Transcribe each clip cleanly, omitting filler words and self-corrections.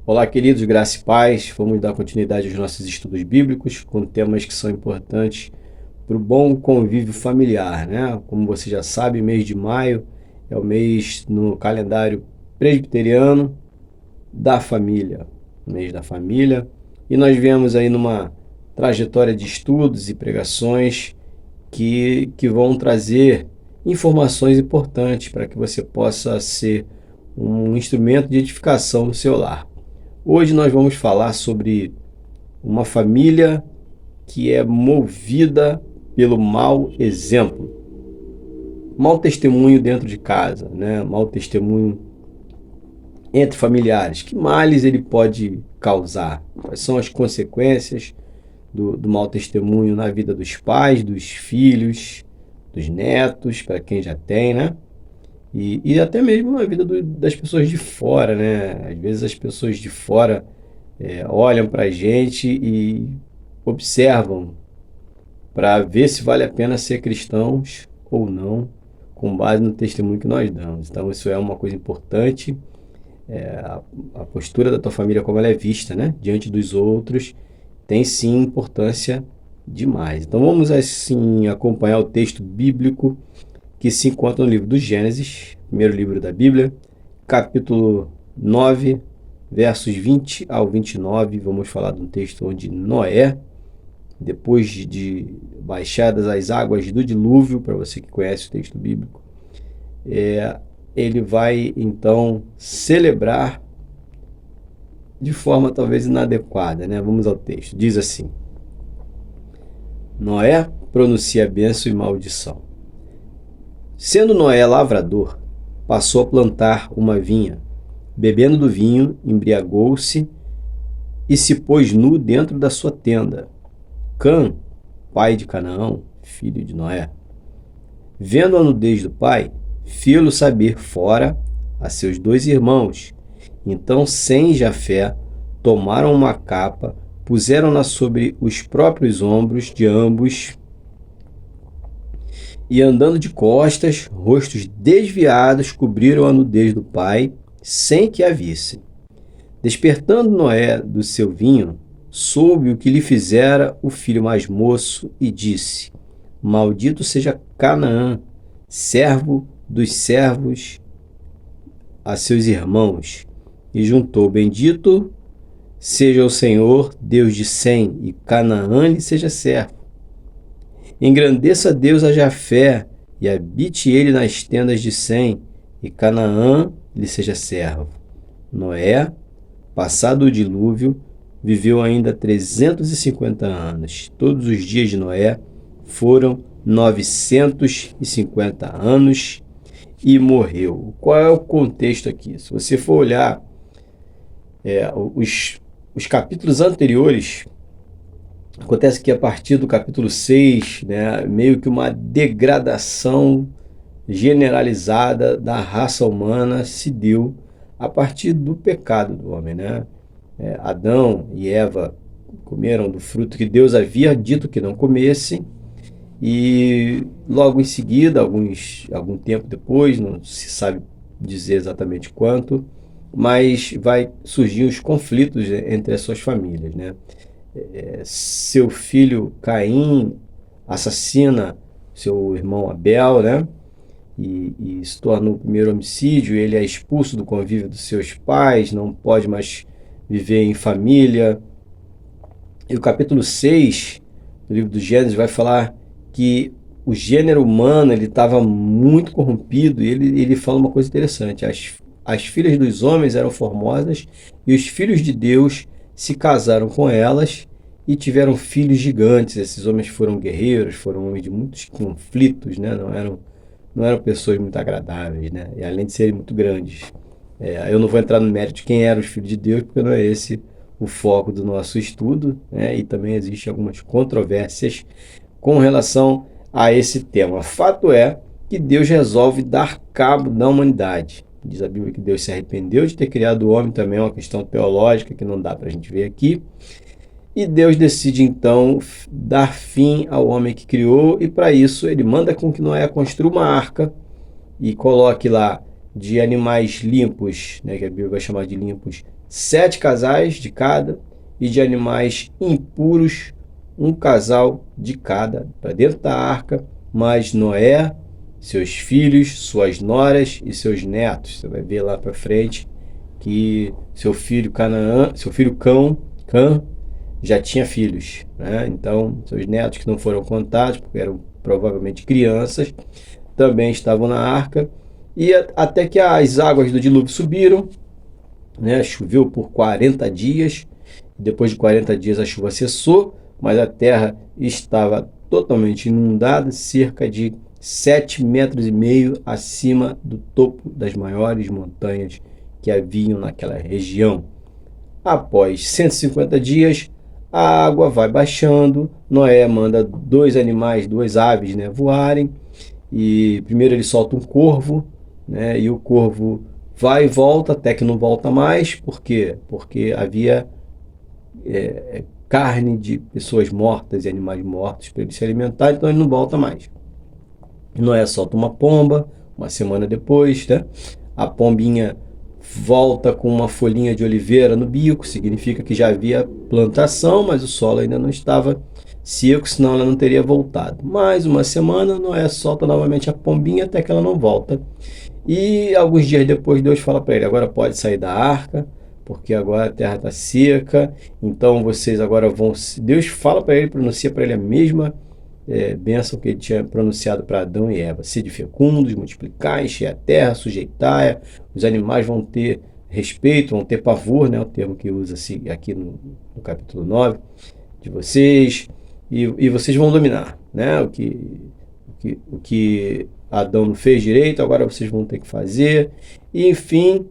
Olá, queridos, graça e paz. Vamos dar continuidade aos nossos estudos bíblicos com temas que são importantes para o bom convívio familiar, né? Como você já sabe, mês de maio é o mês no calendário presbiteriano da família, mês da família. E nós viemos aí numa trajetória de estudos e pregações que vão trazer informações importantes para que você possa ser um instrumento de edificação no seu lar. Hoje nós vamos falar sobre uma família que é movida pelo mau exemplo. Mau testemunho dentro de casa, né? Mau testemunho entre familiares. Que males ele pode causar? Quais são as consequências do mau testemunho na vida dos pais, dos filhos, dos netos, para quem já tem, né? E até mesmo na vida das pessoas de fora, né? Às vezes as pessoas de fora olham para a gente e observam para ver se vale a pena ser cristãos ou não, com base no testemunho que nós damos. Então isso é uma coisa importante, a postura da tua família, como ela é vista, né? Diante dos outros, tem sim importância demais. Então vamos assim acompanhar o texto bíblico que se encontra no livro do Gênesis, primeiro livro da Bíblia, capítulo 9, versos 20 ao 29. Vamos falar de um texto onde Noé, depois de baixadas as águas do dilúvio, para você que conhece o texto bíblico, ele vai então celebrar de forma talvez inadequada, né? Vamos ao texto. Diz assim: Noé pronuncia bênção e maldição. Sendo Noé lavrador, passou a plantar uma vinha. Bebendo do vinho, embriagou-se e se pôs nu dentro da sua tenda. Cã, pai de Canaã, filho de Noé, vendo a nudez do pai, fê-lo saber fora a seus 2 irmãos. Então Sem e Jafé tomaram uma capa, puseram-na sobre os próprios ombros de ambos, e andando de costas, rostos desviados, cobriram a nudez do pai, sem que a vissem. Despertando Noé do seu vinho, soube o que lhe fizera o filho mais moço e disse: Maldito seja Canaã, servo dos servos a seus irmãos. E juntou: Bendito seja o Senhor, Deus de Sem, e Canaã lhe seja servo. Engrandeça Deus a Jafé, e habite ele nas tendas de Sem, e Canaã lhe seja servo. Noé, passado o dilúvio, viveu ainda 350 anos. Todos os dias de Noé foram 950 anos e morreu. Qual é o contexto aqui? Se você for olhar os capítulos anteriores, acontece que a partir do capítulo 6, né, meio que uma degradação generalizada da raça humana se deu a partir do pecado do homem, né? Adão e Eva comeram do fruto que Deus havia dito que não comessem, e logo em seguida, algum tempo depois, não se sabe dizer exatamente quanto, mas vai surgir os conflitos entre as suas famílias, né? Seu filho Caim assassina seu irmão Abel, né? E se torna o primeiro homicídio. Ele é expulso do convívio dos seus pais, não pode mais viver em família. E o capítulo 6 do livro do Gênesis vai falar que o gênero humano estava muito corrompido, e ele fala uma coisa interessante: as filhas dos homens eram formosas, e os filhos de Deus se casaram com elas e tiveram filhos gigantes. Esses homens foram guerreiros, foram homens de muitos conflitos, né? Não eram pessoas muito agradáveis, né? E além de serem muito grandes. Eu não vou entrar no mérito de quem eram os filhos de Deus, porque não é esse o foco do nosso estudo, né? E também existem algumas controvérsias com relação a esse tema. Fato é que Deus resolve dar cabo da humanidade. Diz a Bíblia que Deus se arrependeu de ter criado o homem, também é uma questão teológica que não dá para a gente ver aqui. E Deus decide então dar fim ao homem que criou, e para isso ele manda com que Noé construa uma arca e coloque lá de animais limpos, né, que a Bíblia vai chamar de limpos, 7 casais de cada, e de animais impuros, um casal de cada, para dentro da arca, mas Noé, seus filhos, suas noras e seus netos. Você vai ver lá para frente que seu filho Canaã, seu filho Cã já tinha filhos, né? Então, seus netos que não foram contados, porque eram provavelmente crianças, também estavam na arca, e até que as águas do dilúvio subiram, né? Choveu por 40 dias, depois de 40 dias a chuva cessou, mas a terra estava totalmente inundada, cerca de 7,5 metros acima do topo das maiores montanhas que haviam naquela região. Após 150 dias, a água vai baixando, Noé manda 2 animais, 2 aves, né, voarem, e primeiro ele solta um corvo, né, e o corvo vai e volta até que não volta mais. Por quê? Porque havia carne de pessoas mortas e animais mortos para ele se alimentar, então ele não volta mais. Noé solta uma pomba, uma semana depois, né? A pombinha volta com uma folhinha de oliveira no bico, significa que já havia plantação, mas o solo ainda não estava seco, senão ela não teria voltado. Mais uma semana, Noé solta novamente a pombinha até que ela não volta. E alguns dias depois, Deus fala para ele: agora pode sair da arca, porque agora a terra está seca, então vocês agora vão. Deus fala para ele, pronuncia para ele a mesma bênção que ele tinha pronunciado para Adão e Eva: sede fecundos, multiplicai, enchei a terra, sujeitai-a. Os animais vão ter respeito, vão ter pavor, né? O termo que usa-se aqui no capítulo 9 de vocês, e vocês vão dominar, né? O que Adão não fez direito, agora vocês vão ter que fazer. E enfim,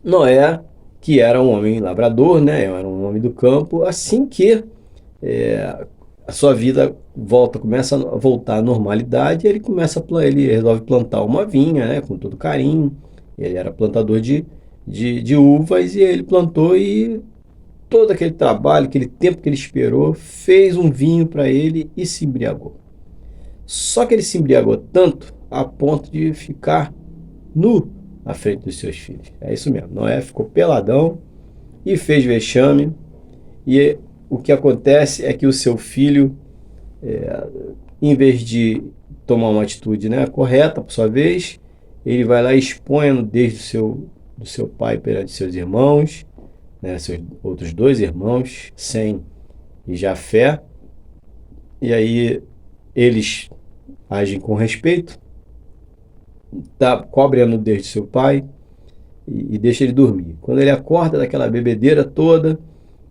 Noé, que era um homem lavrador, né? Era um homem do campo, assim que a sua vida começa a voltar à normalidade, ele resolve plantar uma vinha, né, com todo carinho. Ele era plantador de uvas, e ele plantou, e todo aquele trabalho, aquele tempo que ele esperou, fez um vinho para ele e se embriagou. Só que ele se embriagou tanto a ponto de ficar nu à frente dos seus filhos. É isso mesmo, Noé ficou peladão e fez vexame, e o que acontece é que o seu filho, em vez de tomar uma atitude, né, correta, por sua vez, ele vai lá e expõe a nudez do seu pai perante seus irmãos, né, seus outros 2 irmãos, Sem e Jafé, e aí eles agem com respeito, cobre a nudez de seu pai e deixa ele dormir. Quando ele acorda daquela bebedeira toda,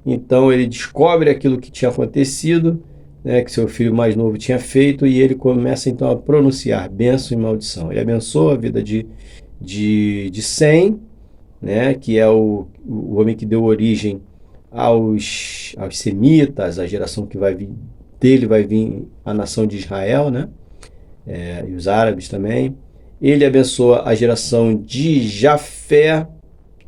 então ele descobre aquilo que tinha acontecido, né, que seu filho mais novo tinha feito, e ele começa então a pronunciar bênção e maldição. Ele abençoa a vida de Sem, né, que é o homem que deu origem aos semitas, a geração que vai vir dele, vai vir a nação de Israel, né, e os árabes também. Ele abençoa a geração de Jafé,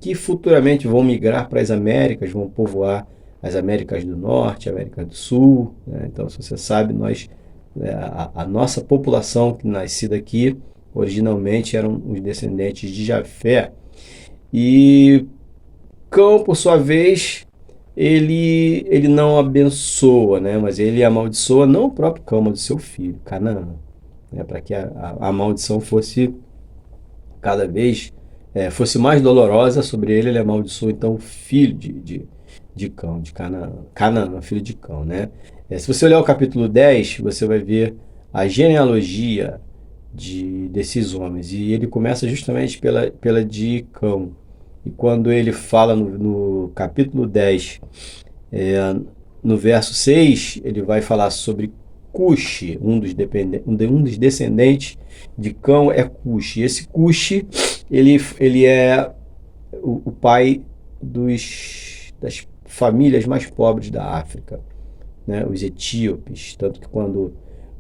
que futuramente vão migrar para as Américas, vão povoar as Américas do Norte, América do Sul, né? Então, se você sabe, a nossa população que nascida aqui, originalmente eram os descendentes de Jafé. E Cão, por sua vez, ele não abençoa, né? Mas ele amaldiçoa não o próprio Cão, mas o seu filho, Canaã, né? Para que a maldição fosse cada vez fosse mais dolorosa sobre ele. Ele amaldiçoou então o filho de Cão, de Canaã, filho de Cão, né? Se você olhar o capítulo 10, você vai ver a genealogia desses homens, e ele começa justamente pela de Cão. E quando ele fala no capítulo 10, no verso 6, ele vai falar sobre Cuxi, um dos descendentes de Cão é Cuxi. E esse Cuxi, ele é o pai das famílias mais pobres da África, né? Os etíopes. Tanto que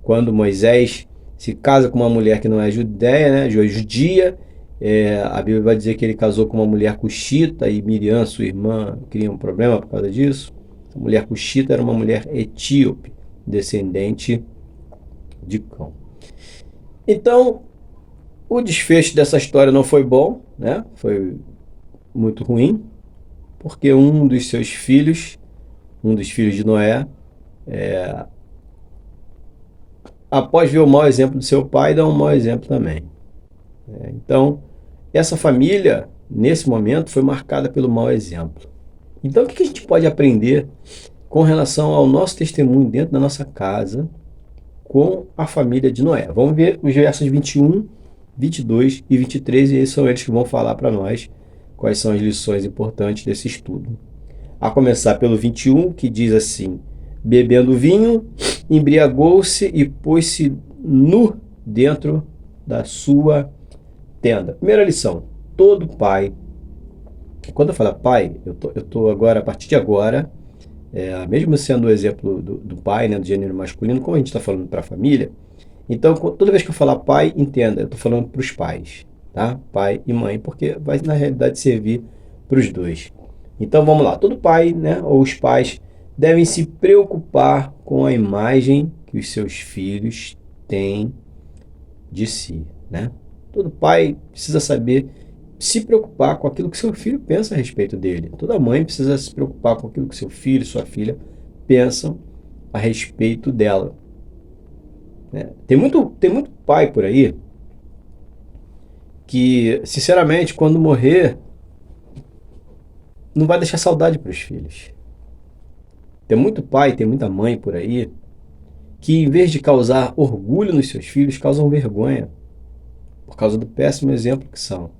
quando Moisés se casa com uma mulher que não é judeia, né, judia, a Bíblia vai dizer que ele casou com uma mulher cuxita, e Miriam, sua irmã, cria um problema por causa disso. A mulher cuxita era uma mulher etíope, descendente de Cão. Então, o desfecho dessa história não foi bom, né? Foi muito ruim. porque um dos filhos de Noé, após ver o mau exemplo do seu pai, dá um mau exemplo também. Então, essa família, nesse momento, foi marcada pelo mau exemplo. Então, o que a gente pode aprender com relação ao nosso testemunho dentro da nossa casa com a família de Noé? Vamos ver os versos 21, 22 e 23, e são eles que vão falar para nós quais são as lições importantes desse estudo. A começar pelo 21, que diz assim: bebendo vinho, embriagou-se e pôs-se nu dentro da sua tenda. Primeira lição: todo pai, quando eu falo pai, eu tô agora, a partir de agora, mesmo sendo o exemplo do pai, né, do gênero masculino, como a gente está falando para a família, então toda vez que eu falar pai, entenda, eu estou falando para os pais, tá? Pai e mãe, porque vai na realidade servir para os dois. Então vamos lá, todo pai, né, ou os pais devem se preocupar com a imagem que os seus filhos têm de si, né? Todo pai precisa saber se preocupar com aquilo que seu filho pensa a respeito dele. Toda mãe precisa se preocupar com aquilo que seu filho e sua filha pensam a respeito dela. Tem muito pai por aí que, sinceramente, quando morrer, não vai deixar saudade para os filhos. Tem muito pai, tem muita mãe por aí que, em vez de causar orgulho nos seus filhos, causam vergonha por causa do péssimo exemplo que são,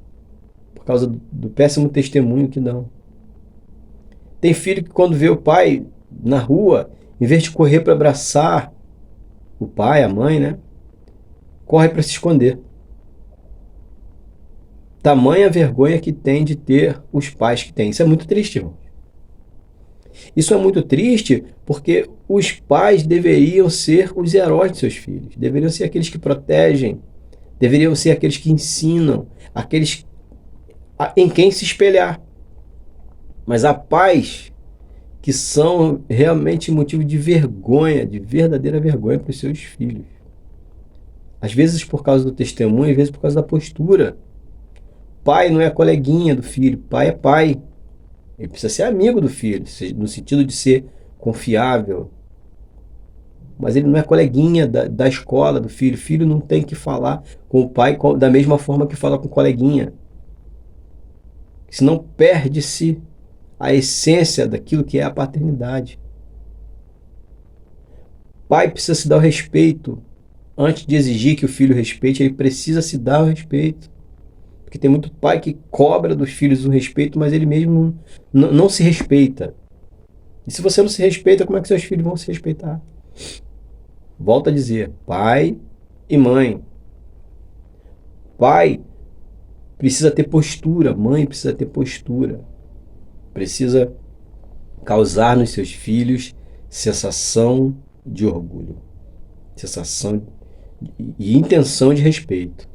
por causa do péssimo testemunho que dão. Tem filho que, quando vê o pai na rua, em vez de correr para abraçar o pai, a mãe, né, corre para se esconder. Tamanha vergonha que tem de ter os pais que tem. Isso é muito triste, irmão. Isso é muito triste porque os pais deveriam ser os heróis de seus filhos, deveriam ser aqueles que protegem, deveriam ser aqueles que ensinam, aqueles em quem se espelhar. Mas há pais que são realmente motivo de vergonha, de verdadeira vergonha para os seus filhos. Às vezes por causa do testemunho, às vezes por causa da postura. Pai não é coleguinha do filho, pai é pai. Ele precisa ser amigo do filho, no sentido de ser confiável. Mas ele não é coleguinha da escola do filho. O filho não tem que falar com o pai da mesma forma que fala com o coleguinha. Senão perde-se a essência daquilo que é a paternidade. Pai precisa se dar o respeito. Antes de exigir que o filho respeite, ele precisa se dar o respeito. Porque tem muito pai que cobra dos filhos o respeito, mas ele mesmo não se respeita. E se você não se respeita, como é que seus filhos vão se respeitar? Volto a dizer, pai e mãe. Pai precisa ter postura, mãe precisa ter postura. Precisa causar nos seus filhos sensação de orgulho, sensação e intenção de respeito.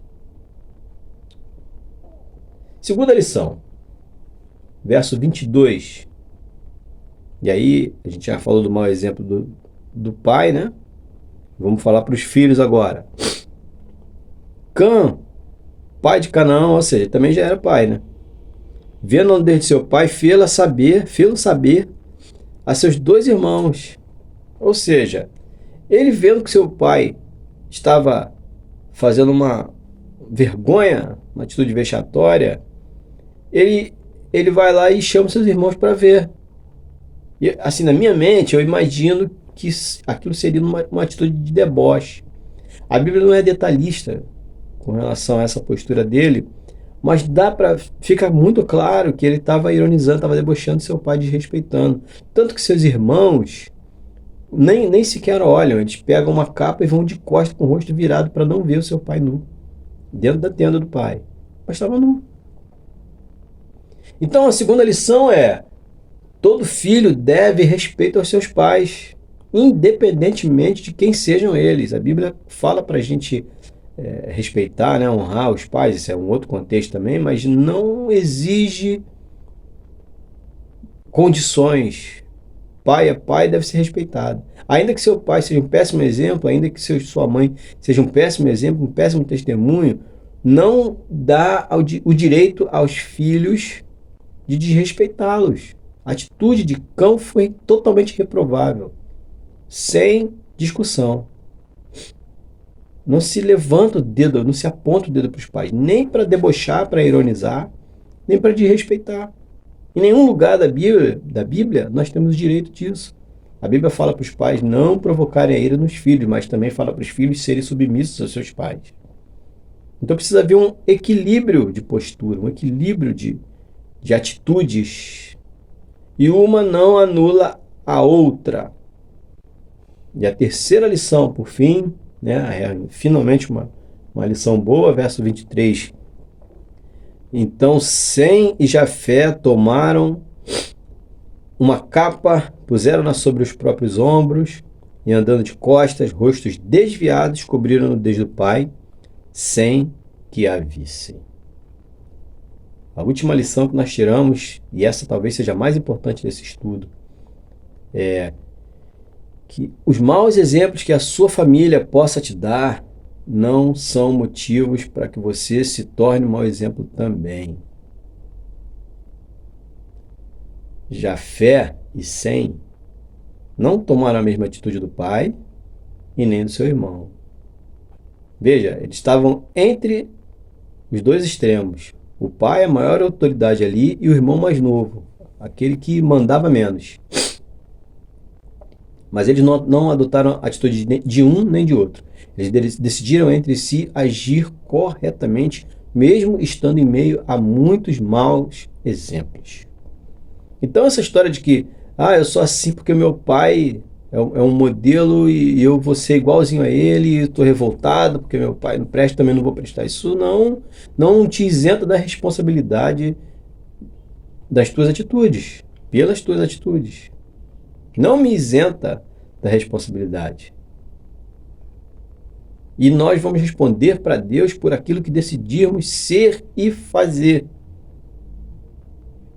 Segunda lição, verso 22. E aí, a gente já falou do mau exemplo do pai, né? Vamos falar para os filhos agora. Cã, pai de Canaã, ou seja, também já era pai, né? Vendo a nudez de seu pai, fê-lo saber a seus 2 irmãos. Ou seja, ele vendo que seu pai estava fazendo uma vergonha, uma atitude vexatória, ele vai lá e chama seus irmãos para ver. E assim, na minha mente, eu imagino que aquilo seria uma atitude de deboche. A Bíblia não é detalhista com relação a essa postura dele, mas fica muito claro que ele estava ironizando, estava debochando seu pai, desrespeitando. Tanto que seus irmãos nem sequer olham, eles pegam uma capa e vão de costas com o rosto virado para não ver o seu pai nu, dentro da tenda do pai. Mas estava nu. Então a segunda lição é: todo filho deve respeito aos seus pais, independentemente de quem sejam eles. A Bíblia fala para a gente respeitar, né, honrar os pais, isso é um outro contexto também, mas não exige condições. Pai é pai, deve ser respeitado. Ainda que seu pai seja um péssimo exemplo, ainda que sua mãe seja um péssimo exemplo, um péssimo testemunho, não dá o direito aos filhos de desrespeitá-los. A atitude de Cão foi totalmente reprovável, sem discussão. Não se levanta o dedo, não se aponta o dedo para os pais, nem para debochar, para ironizar, nem para desrespeitar. Em nenhum lugar da Bíblia nós temos o direito disso. A Bíblia fala para os pais não provocarem a ira nos filhos, mas também fala para os filhos serem submissos aos seus pais. Então precisa haver um equilíbrio de postura, um equilíbrio de atitudes. E uma não anula a outra. E a terceira lição, por fim, né, é finalmente uma lição boa, verso 23. Então Sem e Jafé tomaram uma capa, puseram-na sobre os próprios ombros, e andando de costas, rostos desviados, cobriram-no desde o pai, sem que a vissem. A última lição que nós tiramos, e essa talvez seja a mais importante desse estudo, é que os maus exemplos que a sua família possa te dar não são motivos para que você se torne um mau exemplo também. Jafé e Sem não tomaram a mesma atitude do pai e nem do seu irmão. Veja, eles estavam entre os dois extremos. O pai, a maior autoridade ali, e o irmão mais novo, aquele que mandava menos. Mas eles não adotaram a atitude de um nem de outro. Eles decidiram entre si agir corretamente, mesmo estando em meio a muitos maus exemplos. Então essa história de que eu sou assim porque meu pai é um modelo e eu vou ser igualzinho a ele, e estou revoltado porque meu pai não presta, também não vou prestar. Isso não te isenta da responsabilidade das tuas atitudes, pelas tuas atitudes. Não me isenta da responsabilidade. E nós vamos responder para Deus por aquilo que decidimos ser e fazer.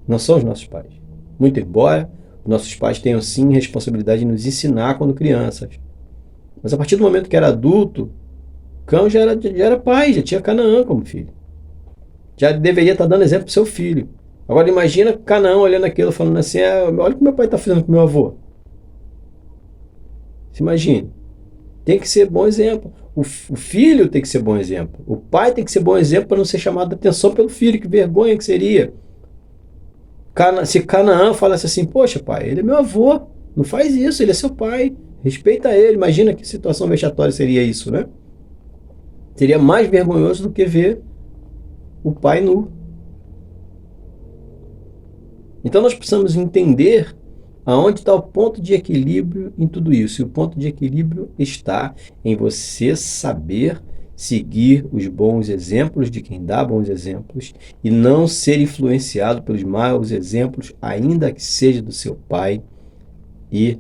Não são os nossos pais. Muito embora nossos pais tenham sim responsabilidade de nos ensinar quando crianças. Mas a partir do momento que era adulto, Cão já era pai, já tinha Canaã como filho. Já deveria estar dando exemplo para o seu filho. Agora imagina Canaã olhando aquilo, falando assim, olha o que meu pai está fazendo com meu avô. Se imagine. Tem que ser bom exemplo. O filho tem que ser bom exemplo. O pai tem que ser bom exemplo para não ser chamado a atenção pelo filho. Que vergonha que seria. Se Canaã falasse assim, poxa pai, ele é meu avô, não faz isso, ele é seu pai, respeita ele. Imagina que situação vexatória seria isso, né? Seria mais vergonhoso do que ver o pai nu. Então nós precisamos entender aonde está o ponto de equilíbrio em tudo isso. E o ponto de equilíbrio está em você saber seguir os bons exemplos de quem dá bons exemplos e não ser influenciado pelos maus exemplos, ainda que seja do seu pai e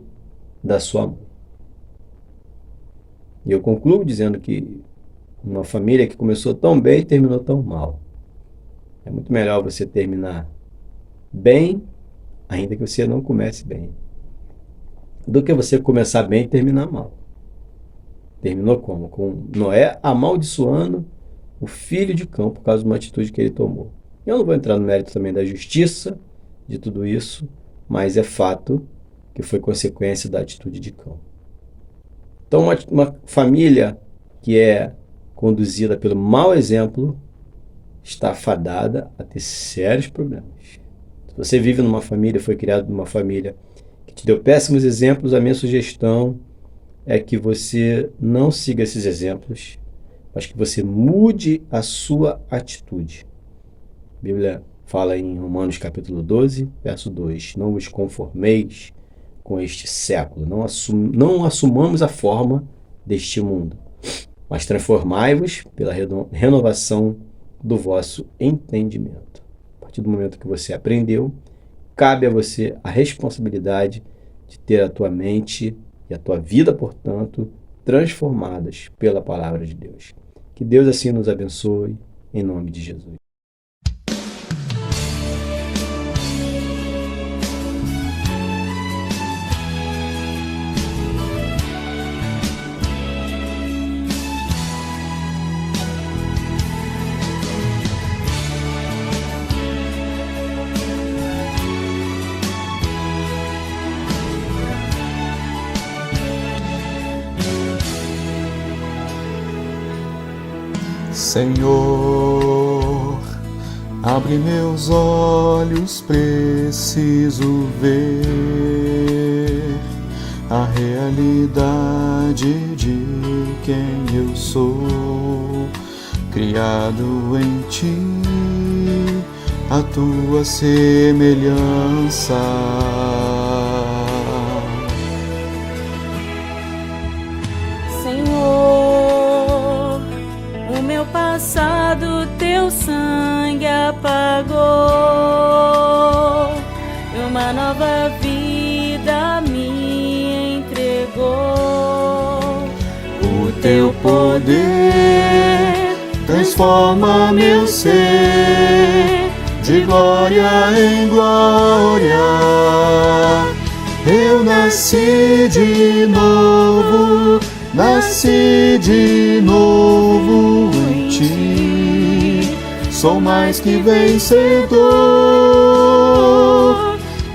da sua mãe. E eu concluo dizendo que uma família que começou tão bem terminou tão mal. É muito melhor você terminar bem, ainda que você não comece bem, do que você começar bem e terminar mal. Terminou como? Com Noé amaldiçoando o filho de Cão por causa de uma atitude que ele tomou. Eu não vou entrar no mérito também da justiça de tudo isso, mas é fato que foi consequência da atitude de Cão. Então uma família que é conduzida pelo mau exemplo está fadada a ter sérios problemas. Se você vive numa família, foi criado numa família que te deu péssimos exemplos, a minha sugestão é que você não siga esses exemplos, mas que você mude a sua atitude. A Bíblia fala em Romanos capítulo 12, verso 2, não vos conformeis com este século, não assumamos a forma deste mundo, mas transformai-vos pela renovação do vosso entendimento. A partir do momento que você aprendeu, cabe a você a responsabilidade de ter a tua mente e a tua vida, portanto, transformadas pela palavra de Deus. Que Deus assim nos abençoe, em nome de Jesus. Senhor, abre meus olhos, preciso ver a realidade de quem eu sou, criado em Ti, a Tua semelhança. Senhor, o meu passado Teu sangue apagou, e uma nova vida me entregou. O Teu poder transforma meu ser de glória em glória. Eu nasci de novo, nasci de novo em Ti. Sou mais que vencedor.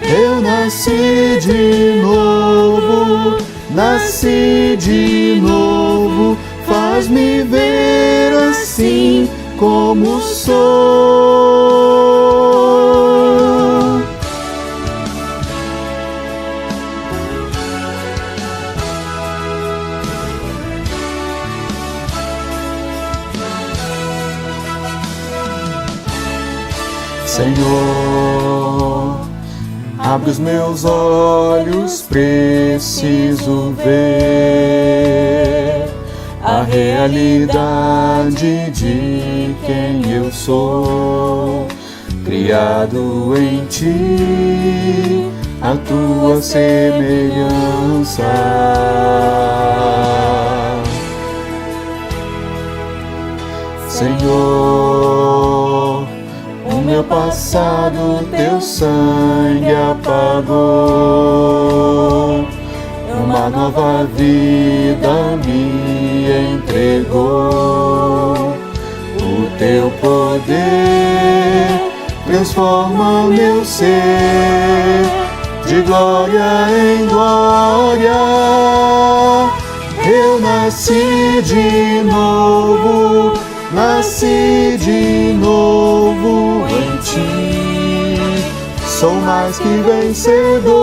Eu nasci de novo, nasci de novo. Faz-me ver assim como sou. Senhor, abre os meus olhos, preciso ver a realidade de quem eu sou, criado em Ti, a Tua semelhança. Senhor, o meu passado Teu sangue apagou, uma nova vida me entregou. O Teu poder transforma meu ser de glória em glória. Eu nasci de novo, nasci de novo em Ti. Sou mais que vencedor.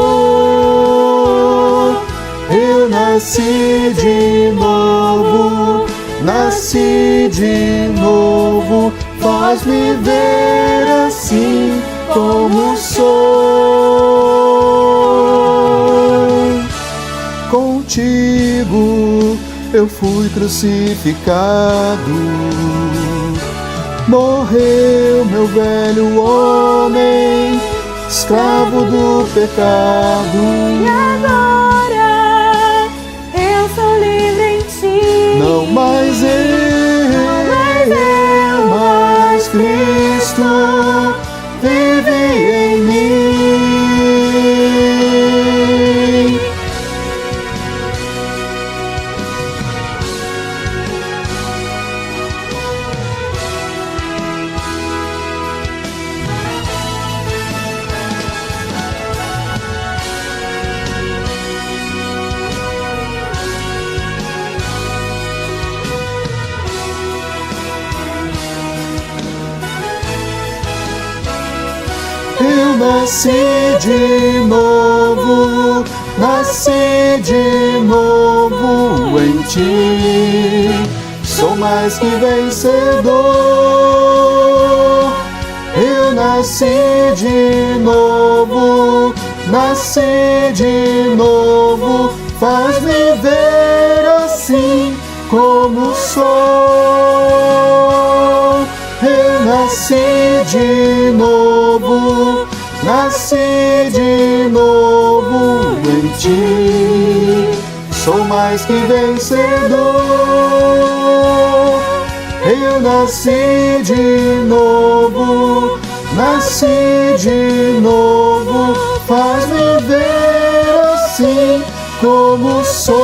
Eu nasci de novo, nasci de novo. Faz-me ver assim como sou. Contigo eu fui crucificado, morreu meu velho homem, escravo do pecado. E agora eu sou livre em Ti. Não mais eu, mas Cristo vive em mim. Eu nasci de novo, nasci de novo em Ti. Sou mais que vencedor. Eu nasci de novo, nasci de novo. Faz-me ver assim como sou. Eu nasci de novo, nasci de novo em Ti. Sou mais que vencedor. Eu nasci de novo, nasci de novo. Faz-me ver assim como sou.